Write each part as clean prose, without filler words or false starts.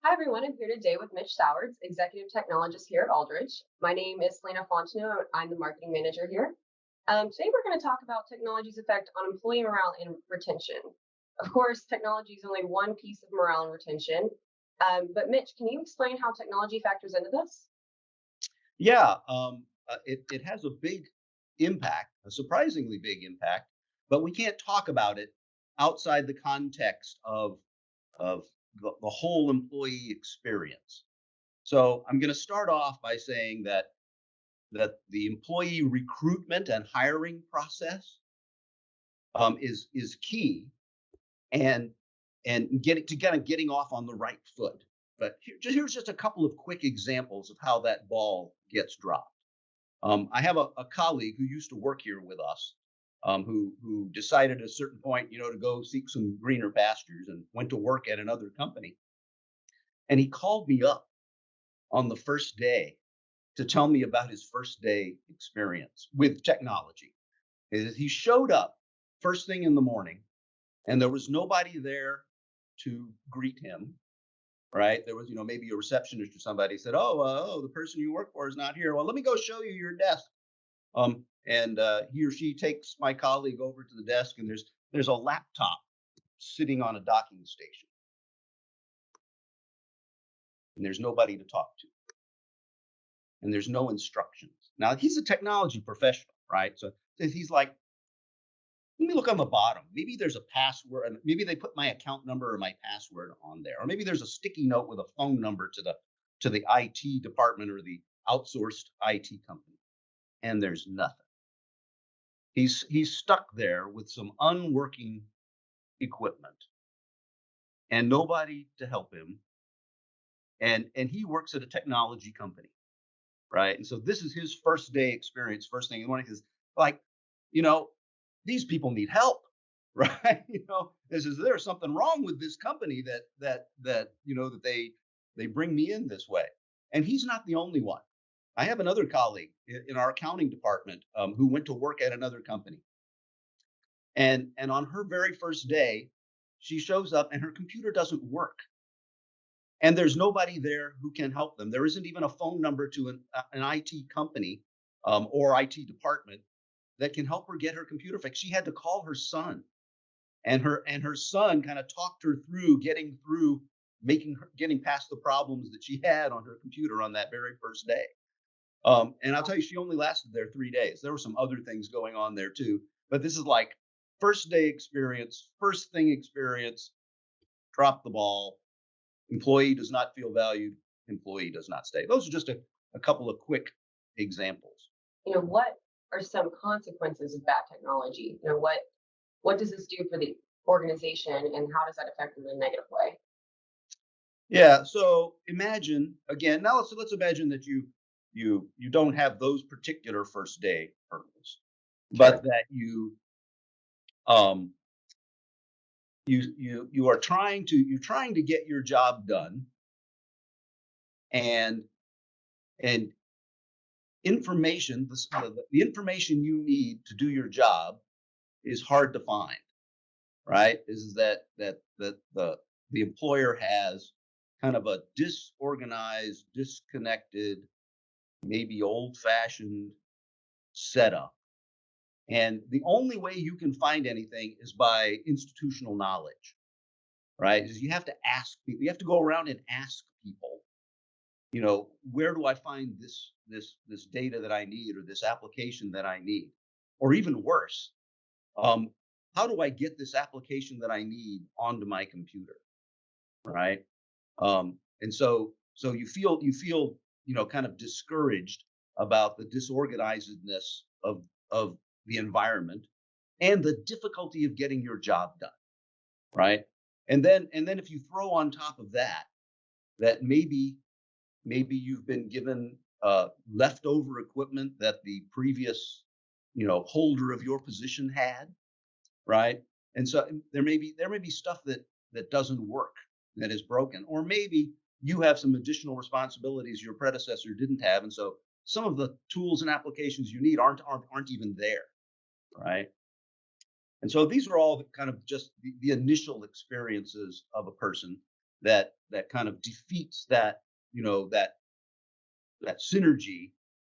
Hi, everyone. I'm here today with Mitch Sowards, Executive Technologist here at Aldridge. My name is Selena Fontenot. I'm the Marketing Manager here. Today, we're going to talk about technology's effect on employee morale and retention. Of course, technology is only one piece of morale and retention. But, Mitch, can you explain how technology factors into this? Yeah, it has a big impact, a surprisingly big impact, but we can't talk about it outside the context of the whole employee experience. So I'm going to start off by saying that the employee recruitment and hiring process is key, and getting to kind of getting off on the right foot. But here's just a couple of quick examples of how that ball gets dropped. I have a colleague who used to work here with us, who decided at a certain point, to go seek some greener pastures and went to work at another company. And he called me up on the first day to tell me about his first day experience with technology. He showed up first thing in the morning, and there was nobody there to greet him. Right? There was, maybe a receptionist or somebody said, "Oh, the person you work for is not here. Well, let me go show you your desk." And he or she takes my colleague over to the desk, and there's a laptop sitting on a docking station, and there's nobody to talk to, and there's no instructions. Now he's a technology professional, right? So he's like, let me look on the bottom. Maybe there's a password, and maybe they put my account number or my password on there, or maybe there's a sticky note with a phone number to the IT department or the outsourced IT company, and there's nothing. He's stuck there with some unworking equipment and nobody to help him. And he works at a technology company, right? And so this is his first day experience. First thing in the morning is like, you know, these people need help, right? This is there's something wrong with this company that they bring me in this way. And he's not the only one. I have another colleague in our accounting department who went to work at another company, and on her very first day, she shows up and her computer doesn't work, and there's nobody there who can help them. There isn't even a phone number to an IT company or IT department that can help her get her computer fixed. She had to call her son, and her son kind of talked her through getting past the problems that she had on her computer on that very first day. And I'll tell you, she only lasted there 3 days. There were some other things going on there too, but this is like first day experience, first thing experience. Drop the ball. Employee does not feel valued. Employee does not stay. Those are just a couple of quick examples. What are some consequences of bad technology? What does this do for the organization, and how does that affect them in a negative way? Yeah. So imagine again. Now let's imagine that you don't have those particular first day hurdles, Sure. but that um you are trying to get your job done, and and the information you need to do your job is hard to find, right? Is that the employer has kind of a disorganized, disconnected, maybe old-fashioned setup. And the only way you can find anything is by institutional knowledge, right? Is you have to ask people, you have to go around and ask people, where do I find this data that I need, or this application that I need? Or even worse, um, how do I get this application that I need onto my computer, right? And so you feel kind of discouraged about the disorganizedness of the environment and the difficulty of getting your job done, right? And then if you throw on top of that maybe you've been given leftover equipment that the previous holder of your position had, right? And so there may be stuff that doesn't work, that is broken, or maybe you have some additional responsibilities your predecessor didn't have, and so some of the tools and applications you need aren't even there, right? And so these are all the kind of just the initial experiences of a person. that kind of defeats that, that synergy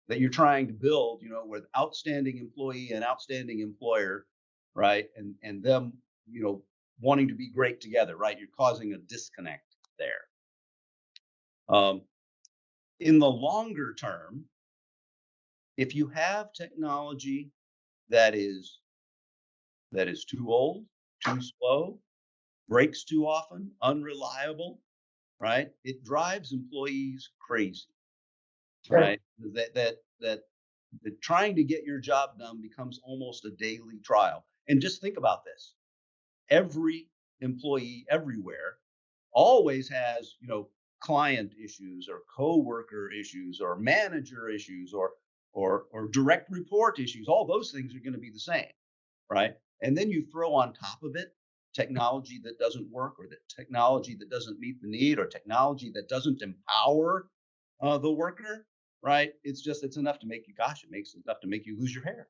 that you're trying to build, with outstanding employee and outstanding employer, right? And them, wanting to be great together, right? You're causing a disconnect there. Um, in the longer term, if you have technology that is too old, too slow, breaks too often, unreliable, right? It drives employees crazy, Sure. right? That trying to get your job done becomes almost a daily trial. And just think about this. Every employee everywhere always has, client issues or coworker issues or manager issues or direct report issues. All those things are going to be the same, right? And then you throw on top of it technology that doesn't work, or the technology that doesn't meet the need, or technology that doesn't empower the worker, right? It's enough to make you, gosh, it makes enough to make you lose your hair.